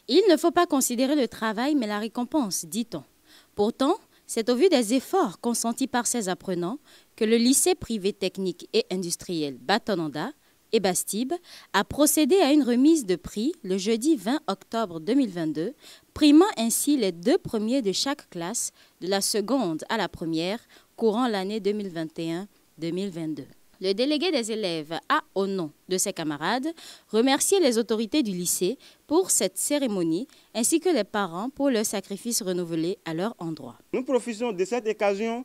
Il ne faut pas considérer le travail mais la récompense, dit-on. Pourtant, c'est au vu des efforts consentis par ces apprenants que le lycée privé technique et industriel Batonanda et Bastib a procédé à une remise de prix le jeudi 20 octobre 2022, primant ainsi les 2 premiers de chaque classe, de la seconde à la première, courant l'année 2021-2022. Le délégué des élèves a, au nom de ses camarades, remercié les autorités du lycée pour cette cérémonie, ainsi que les parents pour leur sacrifice renouvelé à leur endroit. Nous profitons de cette occasion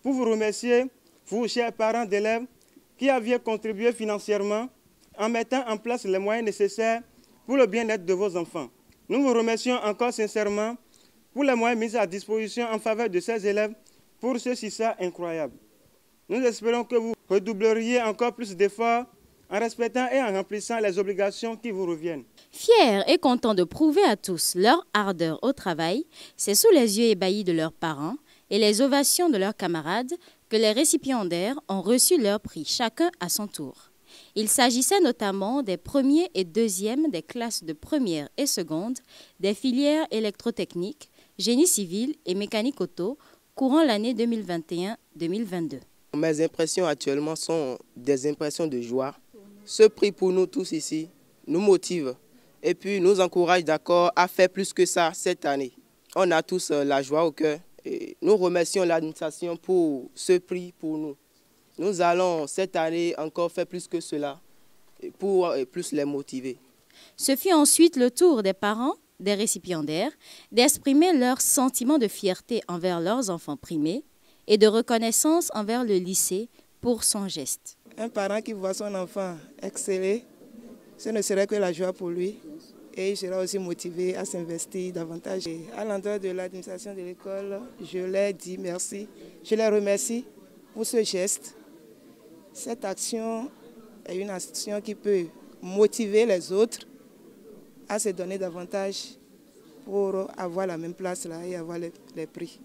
pour vous remercier, vous, chers parents d'élèves, qui aviez contribué financièrement en mettant en place les moyens nécessaires pour le bien-être de vos enfants. Nous vous remercions encore sincèrement pour les moyens mis à disposition en faveur de ces élèves pour ce CISA incroyable. Nous espérons que vous redoubleriez encore plus d'efforts en respectant et en remplissant les obligations qui vous reviennent. Fiers et contents de prouver à tous leur ardeur au travail, c'est sous les yeux ébahis de leurs parents et les ovations de leurs camarades que les récipiendaires ont reçu leur prix, chacun à son tour. Il s'agissait notamment des premiers et deuxièmes des classes de première et seconde, des filières électrotechniques, génie civil et mécanique auto, courant l'année 2021-2022. Mes impressions actuellement sont des impressions de joie. Ce prix pour nous tous ici nous motive et puis nous encourage d'accord à faire plus que ça cette année. On a tous la joie au cœur et nous remercions l'administration pour ce prix pour nous. Nous allons cette année encore faire plus que cela pour plus les motiver. Ce fut ensuite le tour des parents, des récipiendaires, d'exprimer leur sentiment de fierté envers leurs enfants primés et de reconnaissance envers le lycée pour son geste. Un parent qui voit son enfant exceller, ce ne serait que la joie pour lui et il sera aussi motivé à s'investir davantage. Et à l'endroit de l'administration de l'école, je leur dis merci, je les remercie pour ce geste. Cette action est une action qui peut motiver les autres à se donner davantage pour avoir la même place là et avoir les prix.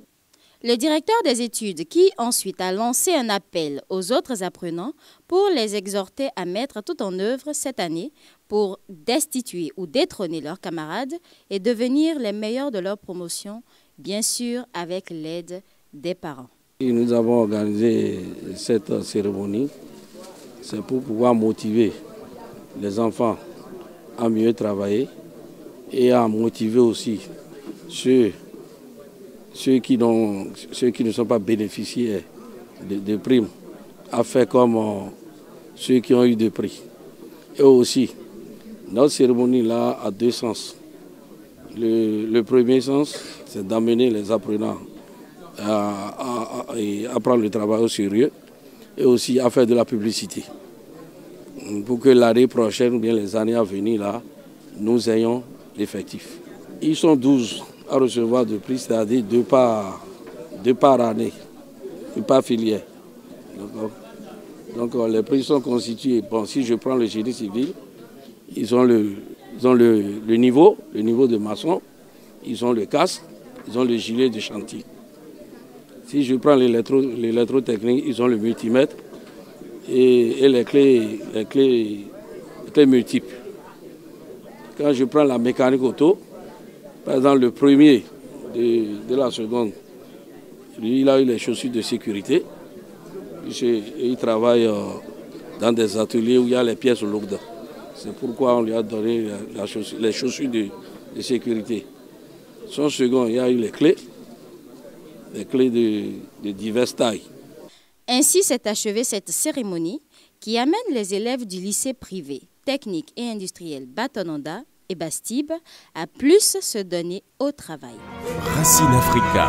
Le directeur des études qui ensuite a lancé un appel aux autres apprenants pour les exhorter à mettre tout en œuvre cette année pour destituer ou détrôner leurs camarades et devenir les meilleurs de leur promotion, bien sûr avec l'aide des parents. Nous avons organisé cette cérémonie, c'est pour pouvoir motiver les enfants à mieux travailler et à motiver aussi ceux qui ne sont pas bénéficiaires de primes à faire comme ceux qui ont eu des prix. Et aussi, notre cérémonie là a 2 sens. Le premier sens, c'est d'amener les apprenants à prendre le travail au sérieux et aussi à faire de la publicité. Pour que l'année prochaine ou bien les années à venir, là, nous ayons l'effectif. Ils sont 12 à recevoir de prix, c'est-à-dire 2 par année, 2 par filière. Donc les prix sont constitués. Bon, si je prends le génie civil, ils ont le niveau de maçon, ils ont le casque, ils ont le gilet de chantier. Si je prends l'électrotechnique, ils ont le multimètre et les clés multiples. Quand je prends la mécanique auto, par exemple le premier de la seconde, lui, il a eu les chaussures de sécurité. Il travaille dans des ateliers où il y a les pièces lourdes. C'est pourquoi on lui a donné les chaussures de sécurité. Son second, il y a eu les clés de diverses tailles. Ainsi s'est achevée cette cérémonie qui amène les élèves du lycée privé, technique et industriel Batonanda et Bastib à plus se donner au travail. Racine Africa.